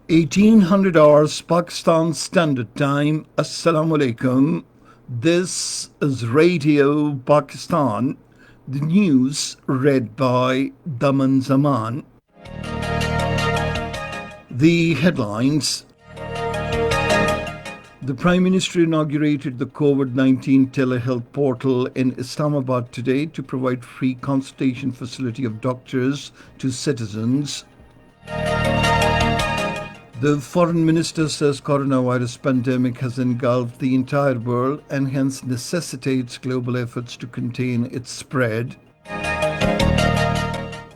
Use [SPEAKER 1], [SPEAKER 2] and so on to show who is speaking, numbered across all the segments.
[SPEAKER 1] 1800 hours Pakistan Standard Time. Assalamu alaikum. This is Radio Pakistan. The news read by Daman Zaman. The headlines. The Prime Minister inaugurated the COVID-19 telehealth portal in Islamabad today to provide free consultation facility of doctors to citizens. The foreign minister says coronavirus pandemic has engulfed the entire world and hence necessitates global efforts to contain its spread.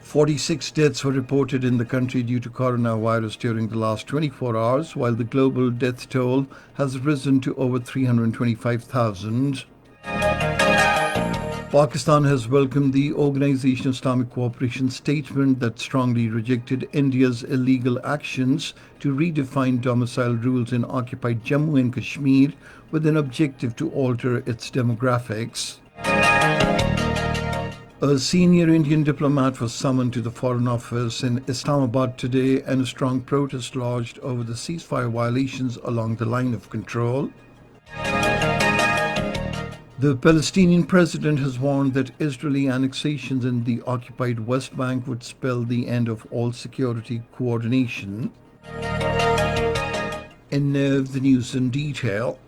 [SPEAKER 1] 46 deaths were reported in the country due to coronavirus during the last 24 hours, while the global death toll has risen to over 325,000. Pakistan has welcomed the Organisation of Islamic Cooperation statement that strongly rejected India's illegal actions to redefine domicile rules in occupied Jammu and Kashmir with an objective to alter its demographics. A senior Indian diplomat was summoned to the Foreign Office in Islamabad today and a strong protest lodged over the ceasefire violations along the line of control. The Palestinian president has warned that Israeli annexations in the occupied West Bank would spell the end of all security coordination. And now the news in detail.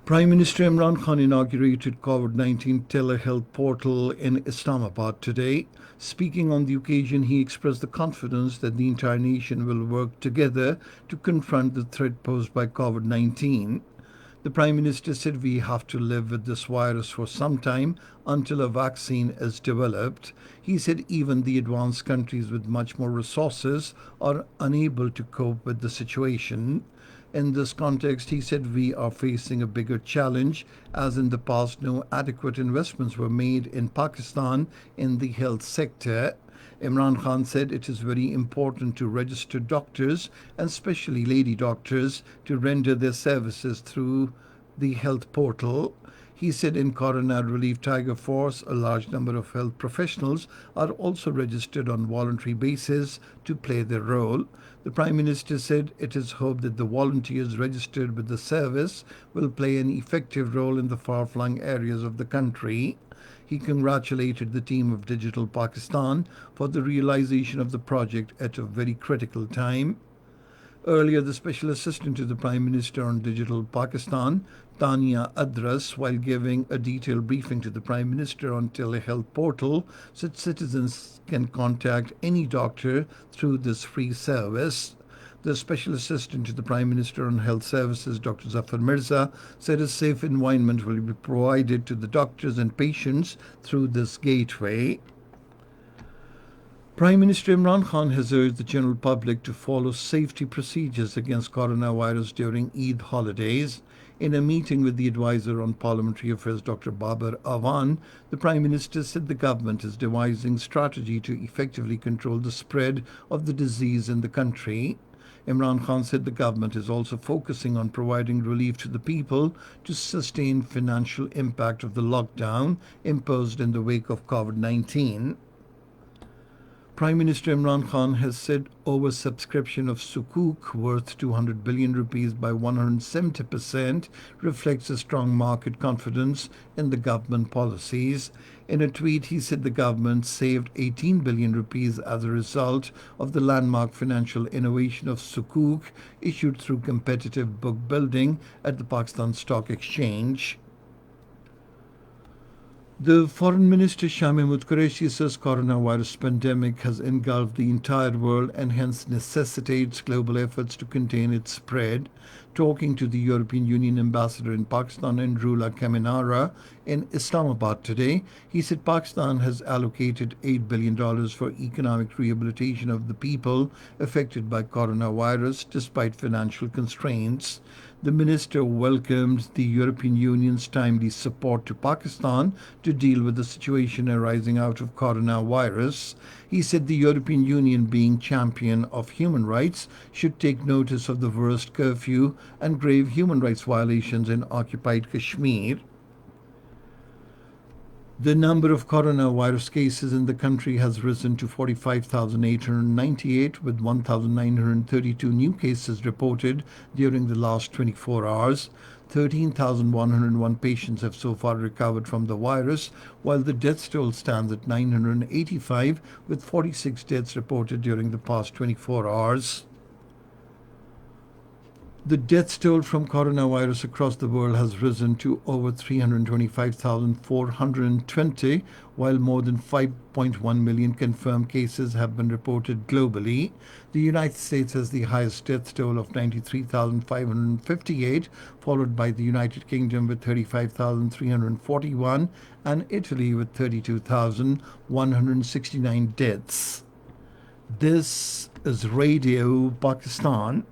[SPEAKER 1] Prime Minister Imran Khan inaugurated COVID-19 telehealth portal in Islamabad today. Speaking on the occasion, he expressed the confidence that the entire nation will work together to confront the threat posed by COVID-19. The Prime Minister said we have to live with this virus for some time until a vaccine is developed. He said even the advanced countries with much more resources are unable to cope with the situation. In this context, he said we are facing a bigger challenge, as in the past no adequate investments were made in Pakistan in the health sector. Imran Khan said it is very important to register doctors, and especially lady doctors, to render their services through the health portal. He said in Corona Relief Tiger Force, a large number of health professionals are also registered on voluntary basis to play their role. The Prime Minister said it is hoped that the volunteers registered with the service will play an effective role in the far-flung areas of the country. He congratulated the team of Digital Pakistan for the realization of the project at a very critical time. Earlier, the Special Assistant to the Prime Minister on Digital Pakistan, Tania Adras, while giving a detailed briefing to the Prime Minister on telehealth portal, said citizens can contact any doctor through this free service. The Special Assistant to the Prime Minister on Health Services, Dr. Zafar Mirza, said a safe environment will be provided to the doctors and patients through this gateway. Prime Minister Imran Khan has urged the general public to follow safety procedures against coronavirus during Eid holidays. In a meeting with the advisor on parliamentary affairs, Dr. Babar Awan, the Prime Minister said the government is devising strategy to effectively control the spread of the disease in the country. Imran Khan said the government is also focusing on providing relief to the people to sustain financial impact of the lockdown imposed in the wake of COVID-19. Prime Minister Imran Khan has said oversubscription of Sukuk worth 200 billion rupees by 170% reflects a strong market confidence in the government policies. In a tweet, he said the government saved 18 billion rupees as a result of the landmark financial innovation of Sukuk issued through competitive book building at the Pakistan Stock Exchange. The Foreign Minister Shah Mahmood Qureshi says coronavirus pandemic has engulfed the entire world and hence necessitates global efforts to contain its spread. Talking to the European Union ambassador in Pakistan, Andrula Kaminara, in Islamabad today, he said Pakistan has allocated $8 billion for economic rehabilitation of the people affected by coronavirus despite financial constraints. The minister welcomed the European Union's timely support to Pakistan to deal with the situation arising out of coronavirus. He said the European Union, being champion of human rights, should take notice of the worst curfew and grave human rights violations in occupied Kashmir. The number of coronavirus cases in the country has risen to 45,898, with 1,932 new cases reported during the last 24 hours. 13,101 patients have so far recovered from the virus, while the death toll stands at 985, with 46 deaths reported during the past 24 hours. The death toll from coronavirus across the world has risen to over 325,420, while more than 5.1 million confirmed cases have been reported globally. The United States has the highest death toll of 93,558, followed by the United Kingdom with 35,341 and Italy with 32,169 deaths. This is Radio Pakistan.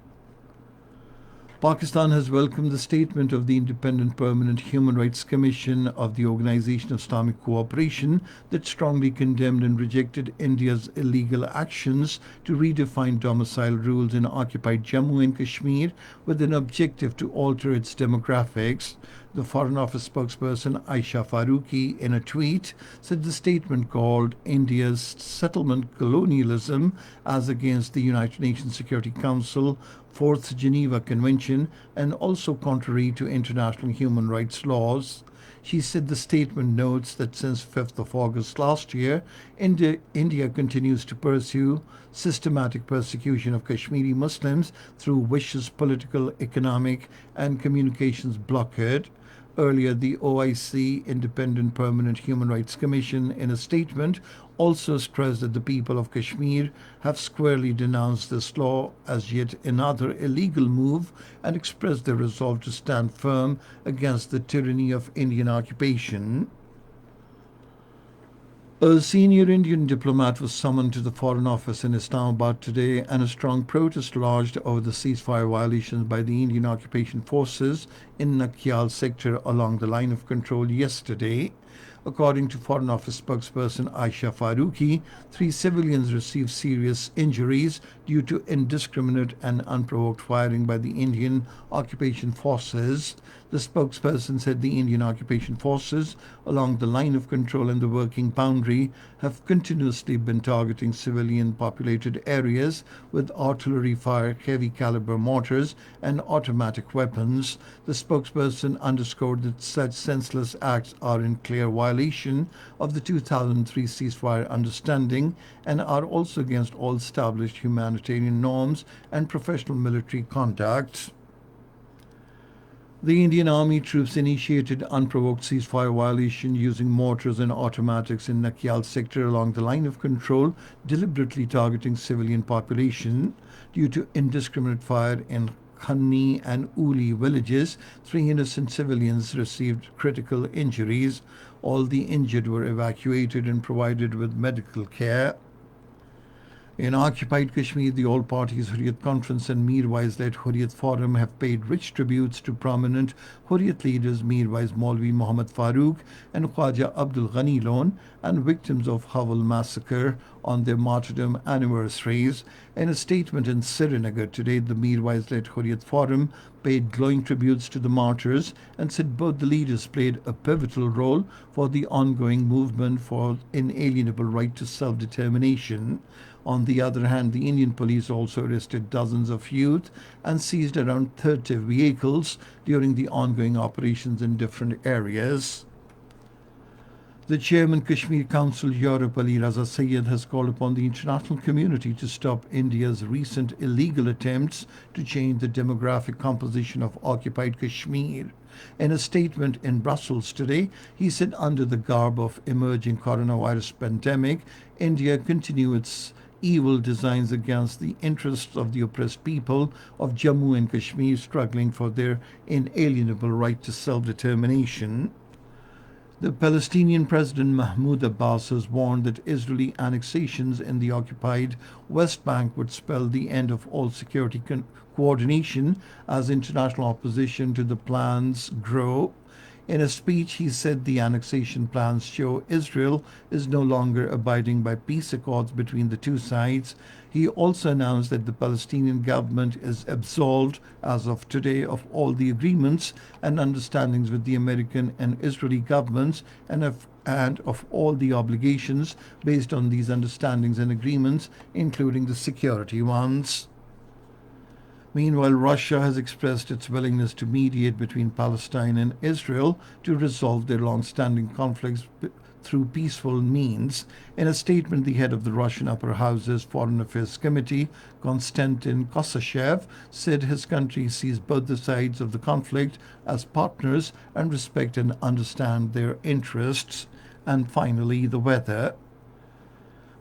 [SPEAKER 1] Pakistan has welcomed the statement of the Independent Permanent Human Rights Commission of the Organization of Islamic Cooperation that strongly condemned and rejected India's illegal actions to redefine domicile rules in occupied Jammu and Kashmir with an objective to alter its demographics. The Foreign Office spokesperson Aisha Faruqi, in a tweet, said the statement called India's settlement colonialism as against the United Nations Security Council Fourth Geneva Convention and also contrary to international human rights laws. She said the statement notes that since 5th of August last year, India continues to pursue systematic persecution of Kashmiri Muslims through vicious political, economic, and communications blockade. Earlier, the OIC, Independent Permanent Human Rights Commission, in a statement also stressed that the people of Kashmir have squarely denounced this law as yet another illegal move and expressed their resolve to stand firm against the tyranny of Indian occupation. A senior Indian diplomat was summoned to the Foreign Office in Islamabad today, and a strong protest lodged over the ceasefire violations by the Indian occupation forces in Nakyal sector along the line of control yesterday. According to Foreign Office spokesperson Aisha Faruqi, 3 civilians received serious injuries due to indiscriminate and unprovoked firing by the Indian occupation forces. The spokesperson said the Indian occupation forces along the line of control and the working boundary have continuously been targeting civilian populated areas with artillery fire, heavy caliber mortars, and automatic weapons. The spokesperson underscored that such senseless acts are in clear violation of the 2003 ceasefire understanding and are also against all established humanitarian norms and professional military conduct. The Indian Army troops initiated unprovoked ceasefire violation using mortars and automatics in Nakyal sector along the line of control, deliberately targeting civilian population. Due to indiscriminate fire in Khanni and Uli villages, 3 innocent civilians received critical injuries. All the injured were evacuated and provided with medical care. In occupied Kashmir, the All Parties Hurriyat Conference and Mirwais-led Hurriyat Forum have paid rich tributes to prominent Hurriyat leaders Mirwais Maulvi Muhammad Farooq and Khwaja Abdul Ghani Lon and victims of Haval massacre on their martyrdom anniversaries. In a statement in Srinagar today, the Mirwais-led Hurriyat Forum paid glowing tributes to the martyrs and said both the leaders played a pivotal role for the ongoing movement for inalienable right to self-determination. On the other hand, the Indian police also arrested dozens of youth and seized around 30 vehicles during the ongoing operations in different areas. The chairman Kashmir Council Europe Ali Raza Sayed has called upon the international community to stop India's recent illegal attempts to change the demographic composition of occupied Kashmir. In a statement in Brussels today, he said under the garb of emerging coronavirus pandemic, India continues its evil designs against the interests of the oppressed people of Jammu and Kashmir struggling for their inalienable right to self-determination. The Palestinian President Mahmoud Abbas has warned that Israeli annexations in the occupied West Bank would spell the end of all security coordination as international opposition to the plans grow. In a speech, he said the annexation plans show Israel is no longer abiding by peace accords between the two sides. He also announced that the Palestinian government is absolved as of today of all the agreements and understandings with the American and Israeli governments and have and of all the obligations based on these understandings and agreements, including the security ones. Meanwhile, Russia has expressed its willingness to mediate between Palestine and Israel to resolve their long standing conflicts through peaceful means. In a statement, the head of the Russian Upper House's Foreign Affairs Committee, Konstantin Kosachev, said his country sees both the sides of the conflict as partners and respect and understand their interests. And finally, the weather.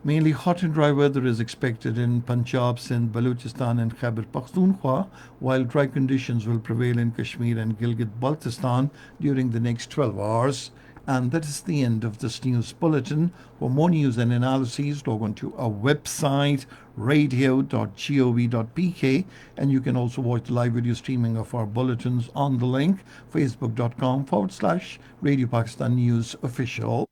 [SPEAKER 1] Mainly hot and dry weather is expected in Punjab, Sindh, Balochistan, and Khyber Pakhtunkhwa, while dry conditions will prevail in Kashmir and Gilgit Baltistan during the next 12 hours. And that is the end of this news bulletin. For more news and analyses, log on to our website, radio.gov.pk, and you can also watch the live video streaming of our bulletins on the link, facebook.com/Radio Pakistan News Official.